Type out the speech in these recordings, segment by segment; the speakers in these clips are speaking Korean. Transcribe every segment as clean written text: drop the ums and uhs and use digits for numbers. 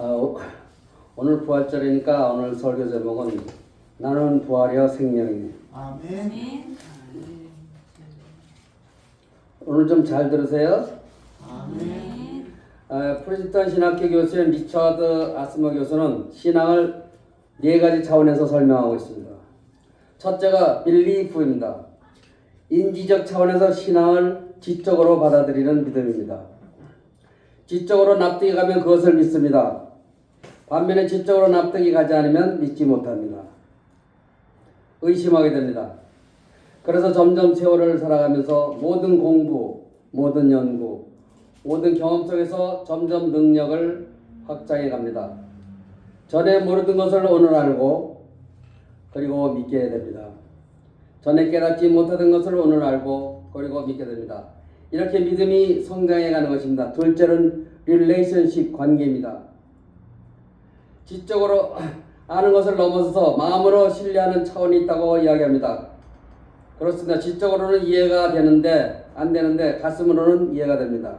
아, 오늘 부활절이니까 오늘 설교 제목은 나는 부활이여 생명이네. 아멘. 오늘 좀 잘 들으세요. 아멘. 프리스턴 신학교 교수인 리처드 아스머 교수는 신앙을 네 가지 차원에서 설명하고 있습니다. 첫째가 빌리프입니다. 인지적 차원에서 신앙을 지적으로 받아들이는 믿음입니다. 지적으로 납득이 가면 그것을 믿습니다. 반면에 지적으로 납득이 가지 않으면 믿지 못합니다. 의심하게 됩니다. 그래서 점점 세월을 살아가면서 모든 공부, 모든 연구, 모든 경험 속에서 점점 능력을 확장해 갑니다. 전에 모르던 것을 오늘 알고 그리고 믿게 됩니다. 전에 깨닫지 못하던 것을 오늘 알고 그리고 믿게 됩니다. 이렇게 믿음이 성장해 가는 것입니다. 둘째는 릴레이션십 관계입니다. 지적으로 아는 것을 넘어서서 마음으로 신뢰하는 차원이 있다고 이야기합니다. 그렇습니다. 지적으로는 이해가 되는데 안 되는데 가슴으로는 이해가 됩니다.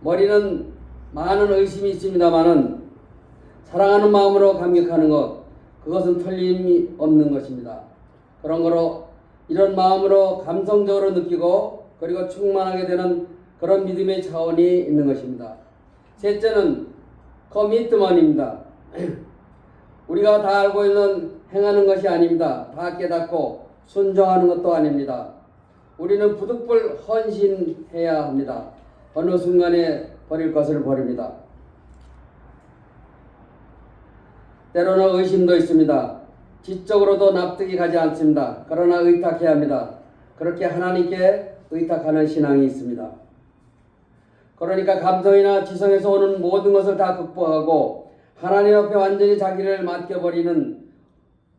머리는 많은 의심이 있습니다만은 사랑하는 마음으로 감격하는 것, 그것은 틀림이 없는 것입니다. 그런 거로 이런 마음으로 감성적으로 느끼고 그리고 충만하게 되는 그런 믿음의 차원이 있는 것입니다. 셋째는 커미트먼트입니다. 우리가 다 알고 있는 행하는 것이 아닙니다. 다 깨닫고 순종하는 것도 아닙니다. 우리는 부득불 헌신해야 합니다. 어느 순간에 버릴 것을 버립니다. 때로는 의심도 있습니다. 지적으로도 납득이 가지 않습니다. 그러나 의탁해야 합니다. 그렇게 하나님께 의탁하는 신앙이 있습니다. 그러니까 감성이나 지성에서 오는 모든 것을 다 극복하고 하나님 앞에 완전히 자기를 맡겨버리는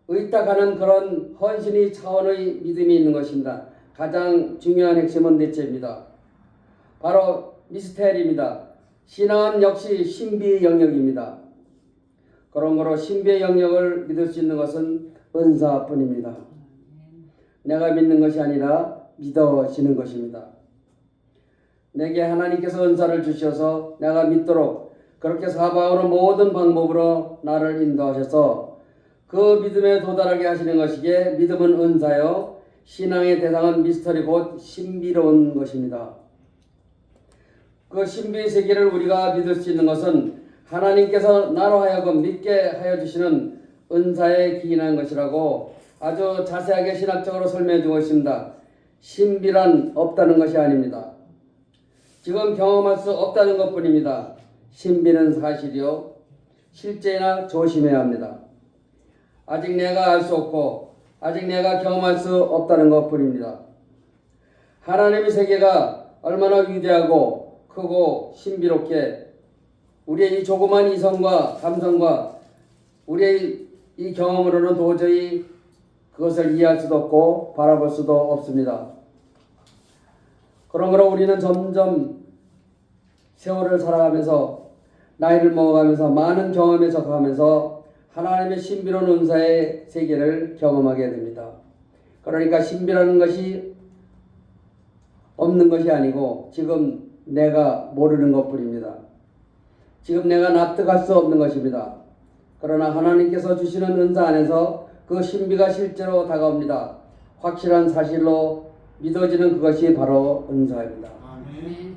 의탁하는 그런 헌신의 차원의 믿음이 있는 것입니다. 가장 중요한 핵심은 넷째입니다. 바로 미스테리입니다. 신앙은 역시 신비의 영역입니다. 그런 거로 신비의 영역을 믿을 수 있는 것은 은사뿐입니다. 내가 믿는 것이 아니라 믿어지는 것입니다. 내게 하나님께서 은사를 주셔서 내가 믿도록 그렇게 사방으로 모든 방법으로 나를 인도하셔서 그 믿음에 도달하게 하시는 것이기에 믿음은 은사요 신앙의 대상은 미스터리 곧 신비로운 것입니다. 그 신비의 세계를 우리가 믿을 수 있는 것은 하나님께서 나로 하여금 믿게 하여 주시는 은사에 기인한 것이라고 아주 자세하게 신학적으로 설명해 주고 있습니다. 신비란 없다는 것이 아닙니다. 지금 경험할 수 없다는 것뿐입니다. 신비는 사실이요 실제나 조심해야 합니다. 아직 내가 알 수 없고 아직 내가 경험할 수 없다는 것뿐입니다. 하나님의 세계가 얼마나 위대하고 크고 신비롭게 우리의 이 조그만 이성과 감성과 우리의 이 경험으로는 도저히 그것을 이해할 수도 없고 바라볼 수도 없습니다. 그런 거로 우리는 점점 세월을 살아가면서 나이를 먹어가면서 많은 경험에 접하면서 하나님의 신비로운 은사의 세계를 경험하게 됩니다. 그러니까 신비라는 것이 없는 것이 아니고 지금 내가 모르는 것뿐입니다. 지금 내가 납득할 수 없는 것입니다. 그러나 하나님께서 주시는 은사 안에서 그 신비가 실제로 다가옵니다. 확실한 사실로 믿어지는 그것이 바로 은사입니다. 아멘.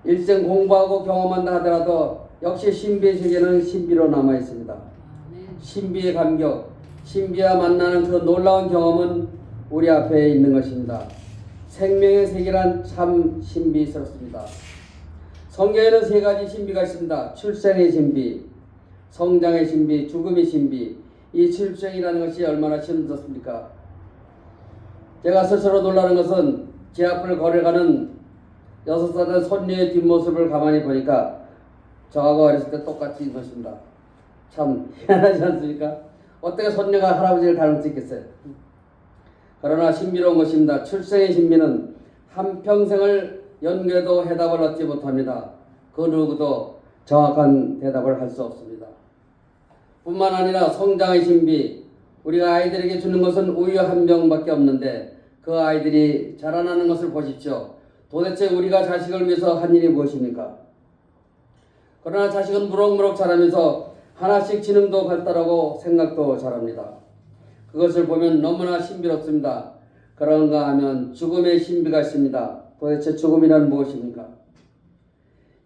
일생 공부하고 경험한다 하더라도 역시 신비의 세계는 신비로 남아 있습니다. 신비의 감격, 신비와 만나는 그 놀라운 경험은 우리 앞에 있는 것입니다. 생명의 세계란 참 신비스럽습니다. 성경에는 세 가지 신비가 있습니다. 출생의 신비, 성장의 신비, 죽음의 신비. 이 출생이라는 것이 얼마나 힘들었습니까? 제가 스스로 놀라는 것은 제 앞을 걸어가는 6살 된 손녀의 뒷모습을 가만히 보니까 저하고 어렸을 때 똑같이 입었습니다. 참 희한하지 않습니까? 어떻게 손녀가 할아버지를 닮을 수 있겠어요? 그러나 신비로운 것입니다. 출생의 신비는 한평생을 연구해도 해답을 얻지 못합니다. 그 누구도 정확한 대답을 할 수 없습니다. 뿐만 아니라 성장의 신비, 우리가 아이들에게 주는 것은 우유 한 병밖에 없는데 그 아이들이 자라나는 것을 보십시오. 도대체 우리가 자식을 위해서 한 일이 무엇입니까? 그러나 자식은 무럭무럭 자라면서 하나씩 지능도 발달하고 생각도 잘합니다. 그것을 보면 너무나 신비롭습니다. 그런가 하면 죽음의 신비가 있습니다. 도대체 죽음이란 무엇입니까?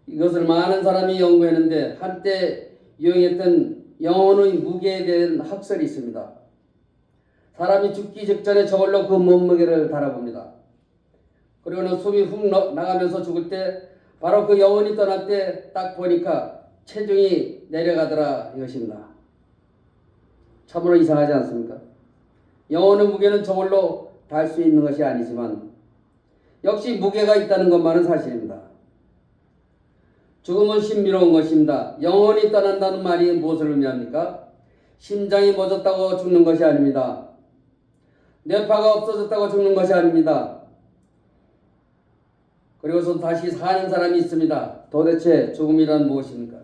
이것을 많은 사람이 연구했는데 한때 유행했던 영혼의 무게에 대한 학설이 있습니다. 사람이 죽기 직전에 저걸로 그 몸무게를 달아봅니다. 그리고는 숨이 훅 나가면서 죽을 때 바로 그 영혼이 떠날 때 딱 보니까 체중이 내려가더라 이것입니다. 참으로 이상하지 않습니까? 영혼의 무게는 저걸로 달 수 있는 것이 아니지만 역시 무게가 있다는 것만은 사실입니다. 죽음은 신비로운 것입니다. 영혼이 떠난다는 말이 무엇을 의미합니까? 심장이 멎었다고 죽는 것이 아닙니다. 뇌파가 없어졌다고 죽는 것이 아닙니다. 그리고서 다시 사는 사람이 있습니다. 도대체 죽음이란 무엇입니까?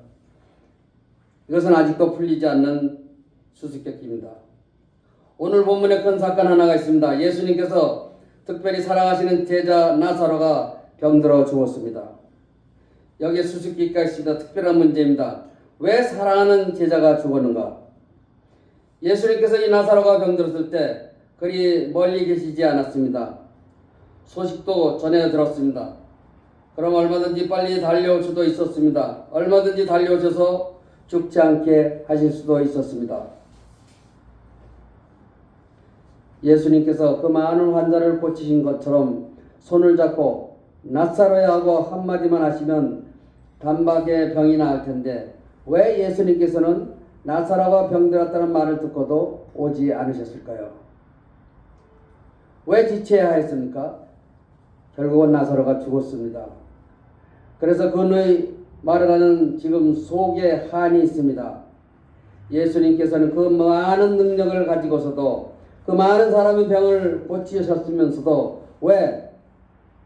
이것은 아직도 풀리지 않는 수수께끼입니다. 오늘 본문에 큰 사건 하나가 있습니다. 예수님께서 특별히 사랑하시는 제자 나사로가 병들어 죽었습니다. 여기에 수수께끼가 있습니다. 특별한 문제입니다. 왜 사랑하는 제자가 죽었는가? 예수님께서 이 나사로가 병들었을 때 그리 멀리 계시지 않았습니다. 소식도 전해 들었습니다. 그럼 얼마든지 빨리 달려올 수도 있었습니다. 얼마든지 달려오셔서 죽지 않게 하실 수도 있었습니다. 예수님께서 그 많은 환자를 고치신 것처럼 손을 잡고 나사로야 하고 한마디만 하시면 단박에 병이 나을 텐데 왜 예수님께서는 나사로가 병들었다는 말을 듣고도 오지 않으셨을까요? 왜 지체해야 했습니까? 결국은 나사로가 죽었습니다. 그래서 그의 말을 하는 지금 속에 한이 있습니다. 예수님께서는 그 많은 능력을 가지고서도 그 많은 사람의 병을 고치셨으면서도 왜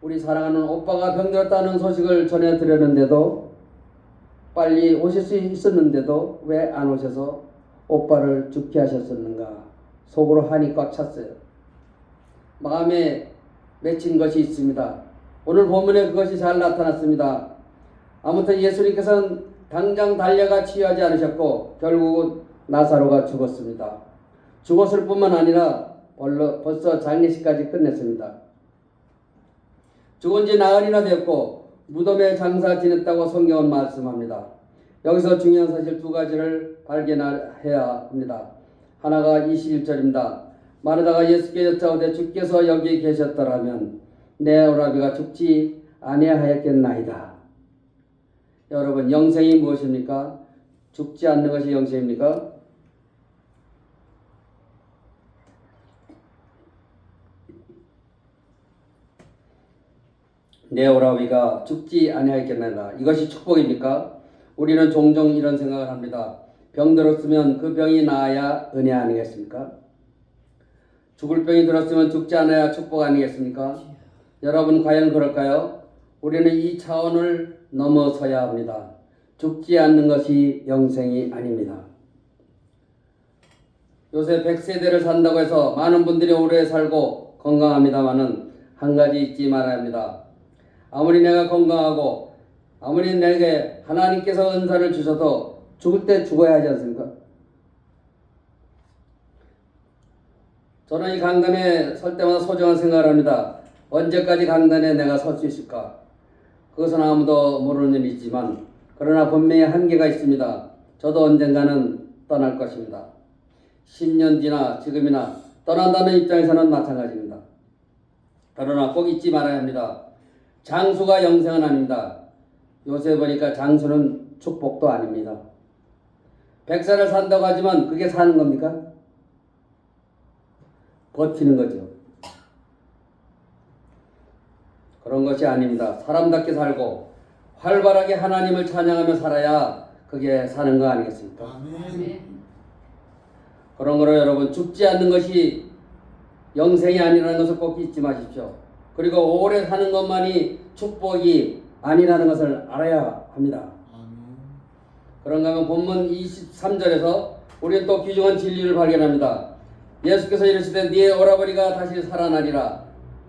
우리 사랑하는 오빠가 병들었다는 소식을 전해드렸는데도 빨리 오실 수 있었는데도 왜 안 오셔서 오빠를 죽게 하셨었는가? 속으로 한이 꽉 찼어요. 마음에 맺힌 것이 있습니다. 오늘 본문에 그것이 잘 나타났습니다. 아무튼 예수님께서는 당장 달려가 치유하지 않으셨고 결국은 나사로가 죽었습니다. 죽었을 뿐만 아니라 벌써 장례식까지 끝냈습니다. 죽은 지 나흘이나 되었고 무덤에 장사 지냈다고 성경은 말씀합니다. 여기서 중요한 사실 두 가지를 발견해야 합니다. 하나가 21절입니다. 마르다가 예수께 여짜오되 주께서 여기 계셨더라면 내 오라비가 죽지 아니하였겠나이다. 여러분, 영생이 무엇입니까? 죽지 않는 것이 영생입니까? 내 오라비가 죽지 아니하였겠나이다. 이것이 축복입니까? 우리는 종종 이런 생각을 합니다. 병들었으면 그 병이 나아야 은혜 아니겠습니까? 죽을 병이 들었으면 죽지 않아야 축복 아니겠습니까? 여러분, 과연 그럴까요? 우리는 이 차원을 넘어서야 합니다. 죽지 않는 것이 영생이 아닙니다. 요새 100세대를 산다고 해서 많은 분들이 오래 살고 건강합니다마는 한 가지 잊지 말아야 합니다. 아무리 내가 건강하고 아무리 내게 하나님께서 은사를 주셔도 죽을 때 죽어야 하지 않습니까? 저는 이 강단에 설 때마다 소중한 생각을 합니다. 언제까지 강단에 내가 설 수 있을까? 그것은 아무도 모르는 일이지만 그러나 분명히 한계가 있습니다. 저도 언젠가는 떠날 것입니다. 10년 뒤나 지금이나 떠난다는 입장에서는 마찬가지입니다. 그러나 꼭 잊지 말아야 합니다. 장수가 영생은 아닙니다. 요새 보니까 장수는 축복도 아닙니다. 100살을 산다고 하지만 그게 사는 겁니까? 버티는 거죠. 그런 것이 아닙니다. 사람답게 살고 활발하게 하나님을 찬양하며 살아야 그게 사는 거 아니겠습니까? 아멘. 그런 거로 여러분, 죽지 않는 것이 영생이 아니라는 것을 꼭 잊지 마십시오. 그리고 오래 사는 것만이 축복이 아니라는 것을 알아야 합니다. 그런가 하면 본문 23절에서 우리는 또 귀중한 진리를 발견합니다. 예수께서 이르시되 네 오라버니가 다시 살아나리라.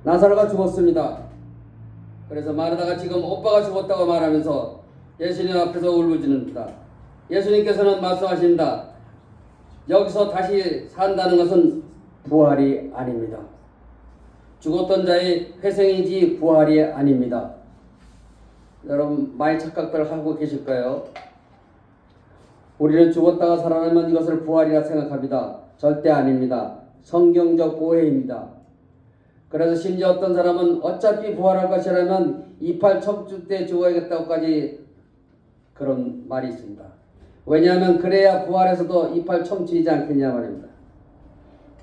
나사로가 죽었습니다. 그래서 마르다가 지금 오빠가 죽었다고 말하면서 예수님 앞에서 울부짖는다. 예수님께서는 말씀하십니다. 여기서 다시 산다는 것은 부활이 아닙니다. 죽었던 자의 회생이지 부활이 아닙니다. 여러분 많이 착각들 하고 계실 거예요. 우리는 죽었다가 살아나면 이것을 부활이라 생각합니다. 절대 아닙니다. 성경적 오해입니다. 그래서 심지어 어떤 사람은 어차피 부활할 것이라면 이팔 척주 때 죽어야겠다고까지 그런 말이 있습니다. 왜냐하면 그래야 부활에서도 이팔 첨치이지 않겠냐 말입니다.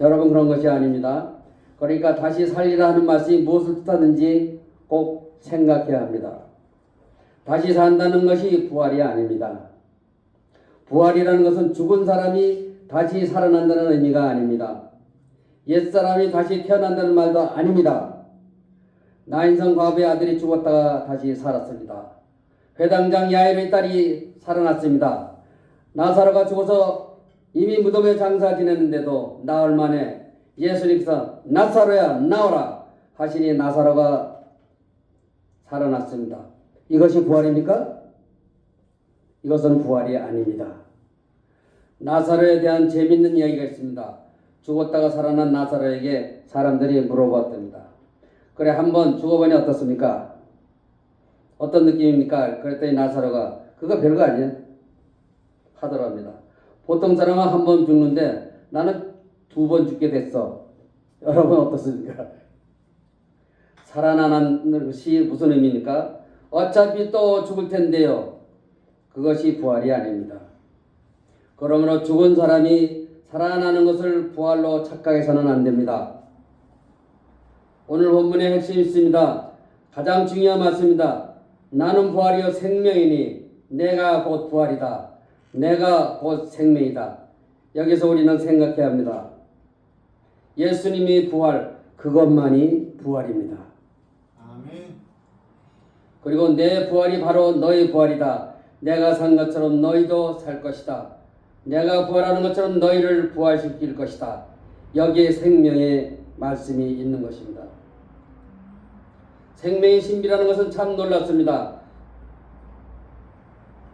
여러분 그런 것이 아닙니다. 그러니까 다시 살리라 하는 말씀이 무엇을 뜻하는지 꼭 생각해야 합니다. 다시 산다는 것이 부활이 아닙니다. 부활이라는 것은 죽은 사람이 다시 살아난다는 의미가 아닙니다. 옛사람이 다시 태어난다는 말도 아닙니다. 나인성 과부의 아들이 죽었다가 다시 살았습니다. 회당장 야이로의 딸이 살아났습니다. 나사로가 죽어서 이미 무덤에 장사 지냈는데도 나흘 만에 예수님께서 나사로야 나오라 하시니 나사로가 살아났습니다. 이것이 부활입니까? 이것은 부활이 아닙니다. 나사로에 대한 재밌는 이야기가 있습니다. 죽었다가 살아난 나사로에게 사람들이 물어봤답니다. 그래 한번 죽어보니 어떻습니까? 어떤 느낌입니까? 그랬더니 나사로가 그거 별거 아니야 하더랍니다. 보통 사람은 한 번 죽는데 나는 2번 죽게 됐어. 여러분 어떻습니까? 살아나는 것이 무슨 의미입니까? 어차피 또 죽을 텐데요. 그것이 부활이 아닙니다. 그러므로 죽은 사람이 살아나는 것을 부활로 착각해서는 안 됩니다. 오늘 본문의 핵심이 있습니다. 가장 중요한 말씀입니다. 나는 부활이요 생명이니 내가 곧 부활이다. 내가 곧 생명이다. 여기서 우리는 생각해야 합니다. 예수님이 부활, 그것만이 부활입니다. 아멘. 그리고 내 부활이 바로 너의 부활이다. 내가 산 것처럼 너희도 살 것이다. 내가 부활하는 것처럼 너희를 부활시킬 것이다. 여기에 생명의 말씀이 있는 것입니다. 생명의 신비라는 것은 참 놀랍습니다.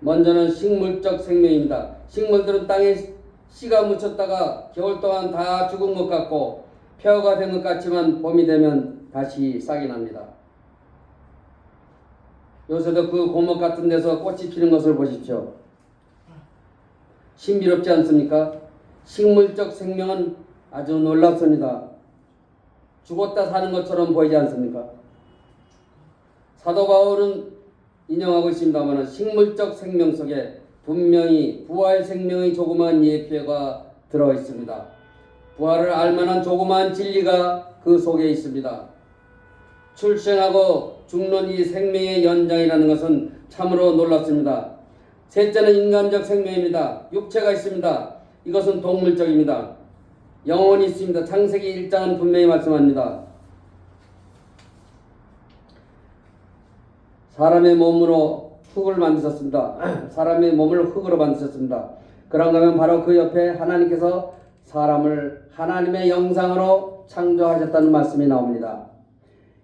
먼저는 식물적 생명입니다. 식물들은 땅에 씨가 묻혔다가 겨울 동안 다 죽은 것 같고 폐허가 된 것 같지만 봄이 되면 다시 싹이 납니다. 요새도 그 고목 같은 데서 꽃이 피는 것을 보십시오. 신비롭지 않습니까? 식물적 생명은 아주 놀랍습니다. 죽었다 사는 것처럼 보이지 않습니까? 사도 바울은 인용하고 있습니다만 식물적 생명 속에 분명히 부활 생명의 조그마한 예표가 들어 있습니다. 부활을 알만한 조그마한 진리가 그 속에 있습니다. 출생하고 죽는 이 생명의 연장이라는 것은 참으로 놀랍습니다. 셋째는 인간적 생명입니다. 육체가 있습니다. 이것은 동물적입니다. 영혼이 있습니다. 창세기 1장은 분명히 말씀합니다. 사람의 몸으로 흙을 만드셨습니다. 사람의 몸을 흙으로 만드셨습니다. 그런가 하면 바로 그 옆에 하나님께서 사람을 하나님의 영상으로 창조하셨다는 말씀이 나옵니다.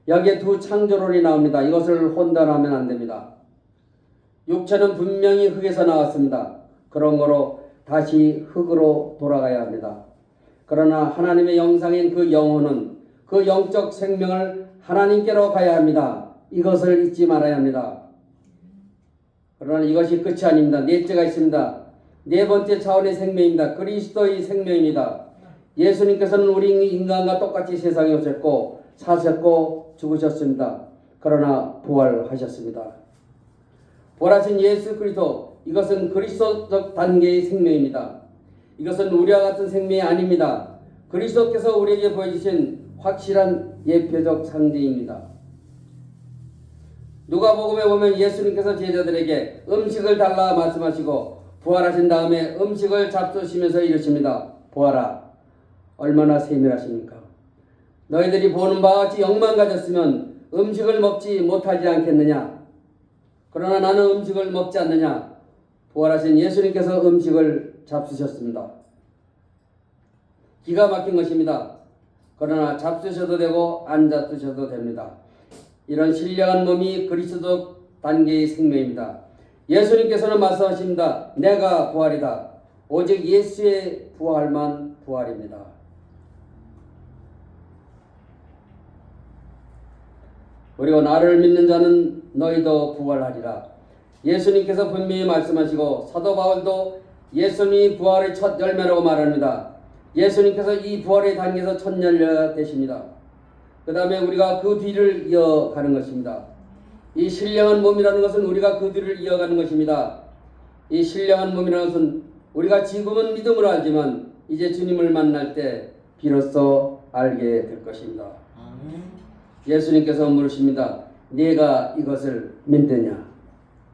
여기에 두 창조론이 나옵니다. 이것을 혼돈하면 안 됩니다. 육체는 분명히 흙에서 나왔습니다. 그런 거로 다시 흙으로 돌아가야 합니다. 그러나 하나님의 영상인 그 영혼은 그 영적 생명을 하나님께로 가야 합니다. 이것을 잊지 말아야 합니다. 그러나 이것이 끝이 아닙니다. 넷째가 있습니다. 네 번째 차원의 생명입니다. 그리스도의 생명입니다. 예수님께서는 우리 인간과 똑같이 세상에 오셨고 사셨고 죽으셨습니다. 그러나 부활하셨습니다. 부활하신 예수 그리스도, 이것은 그리스도적 단계의 생명입니다. 이것은 우리와 같은 생명이 아닙니다. 그리스도께서 우리에게 보여주신 확실한 예표적 상징입니다. 누가복음에 보면 예수님께서 제자들에게 음식을 달라 말씀하시고 부활하신 다음에 음식을 잡수시면서 이르십니다. 보아라, 얼마나 세밀하십니까? 너희들이 보는 바와 같이 영만 가졌으면 음식을 먹지 못하지 않겠느냐? 그러나 나는 음식을 먹지 않느냐? 부활하신 예수님께서 음식을 잡수셨습니다. 기가 막힌 것입니다. 그러나 잡수셔도 되고 안 잡수셔도 됩니다. 이런 신령한 몸이 그리스도 단계의 생명입니다. 예수님께서는 말씀하십니다. 내가 부활이다. 오직 예수의 부활만 부활입니다. 그리고 나를 믿는 자는 너희도 부활하리라. 예수님께서 분명히 말씀하시고 사도 바울도 예수님이 부활의 첫 열매라고 말합니다. 예수님께서 이 부활의 단계에서 첫 열매가 되십니다. 그 다음에 우리가 그 뒤를 이어가는 것입니다. 이 신령한 몸이라는 것은 우리가 그 뒤를 이어가는 것입니다. 이 신령한 몸이라는 것은 우리가 지금은 믿음으로 알지만 이제 주님을 만날 때 비로소 알게 될 것입니다. 아멘. 예수님께서 물으십니다. 네가 이것을 믿느냐?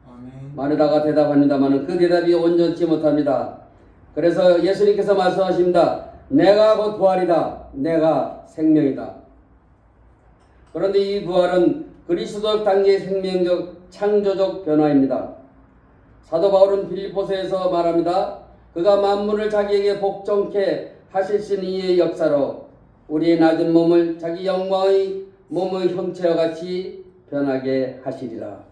아멘. 마르다가 대답합니다만 그 대답이 온전치 못합니다. 그래서 예수님께서 말씀하십니다. 내가 곧 부활이다. 내가 생명이다. 그런데 이 부활은 그리스도적 단계의 생명적 창조적 변화입니다. 사도 바울은 빌립보서에서 말합니다. 그가 만물을 자기에게 복종케 하실 수 있는 이의 역사로 우리의 낮은 몸을 자기 영광의 몸의 형체와 같이 변하게 하시리라.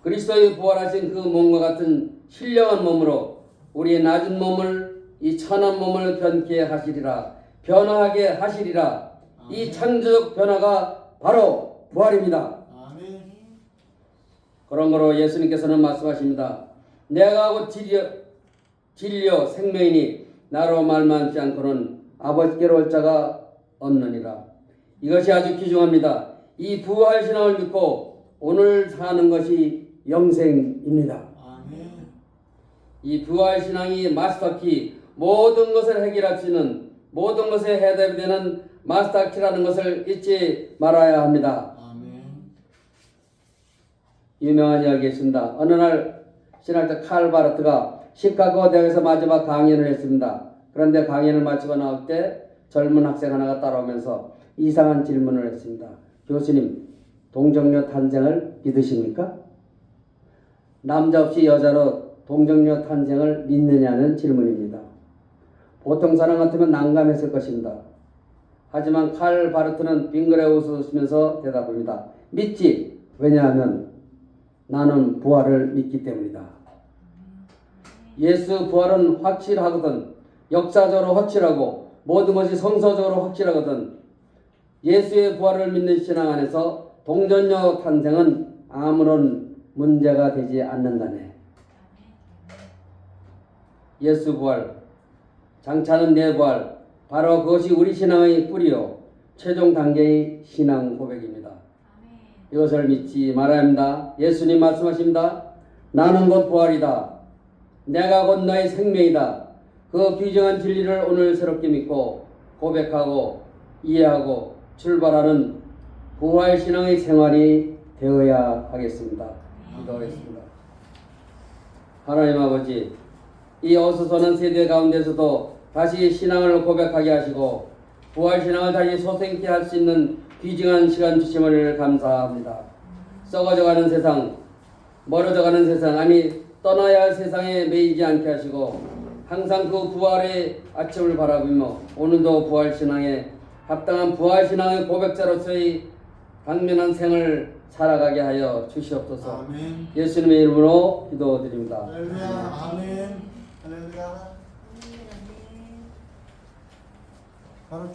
그리스도의 부활하신 그 몸과 같은 신령한 몸으로 우리의 낮은 몸을 이 천한 몸을 변케 하시리라. 변화하게 하시리라. 이 창조적 변화가 바로 부활입니다. 아멘. 그런 거로 예수님께서는 말씀하십니다. 내가 곧 진리요 생명이니 나로 말만치 않고는 아버지께로 올 자가 없느니라. 이것이 아주 귀중합니다. 이 부활신앙을 믿고 오늘 사는 것이 영생입니다. 아멘. 이 부활신앙이 마스터키, 모든 것을 해결할 수 있는, 모든 것에 해답이 되는 마스터키라는 것을 잊지 말아야 합니다. 아멘. 유명한 이야기가 있습니다. 어느 날 신학자 칼 바르트가 시카고 대학에서 마지막 강연을 했습니다. 그런데 강연을 마치고 나올 때 젊은 학생 하나가 따라오면서 이상한 질문을 했습니다. 교수님, 동정녀 탄생을 믿으십니까? 남자 없이 여자로 동정녀 탄생을 믿느냐는 질문입니다. 보통 사람 같으면 난감했을 것입니다. 하지만 칼 바르트는 빙그레 웃으면서 대답합니다. 믿지. 왜냐하면 나는 부활을 믿기 때문이다. 예수 부활은 확실하거든. 역사적으로 확실하고 모든 것이 성서적으로 확실하거든. 예수의 부활을 믿는 신앙 안에서 동정녀 탄생은 아무런 문제가 되지 않는다네. 예수 부활, 장차는 내 부활, 바로 그것이 우리 신앙의 뿌리요 최종 단계의 신앙 고백입니다. 이것을 믿지 말아야 합니다. 예수님 말씀하십니다. 나는 곧 부활이다. 내가 곧 너의 생명이다. 그 귀중한 진리를 오늘 새롭게 믿고 고백하고 이해하고 출발하는 부활신앙의 생활이 되어야 하겠습니다. 기도하겠습니다. 하나님 아버지, 이 어수선한 세대 가운데서도 다시 신앙을 고백하게 하시고 부활신앙을 다시 소생케 할 수 있는 귀중한 시간 주심을 감사합니다. 썩어져가는 세상, 멀어져가는 세상, 아니 떠나야 할 세상에 매이지 않게 하시고 항상 그 부활의 아침을 바라보며 오늘도 부활신앙에 합당한 부활신앙의 고백자로서의 당면한 생을 살아가게 하여 주시옵소서. 아멘. 예수님의 이름으로 기도드립니다. 할렐루야. 아멘. 할렐루야. 바로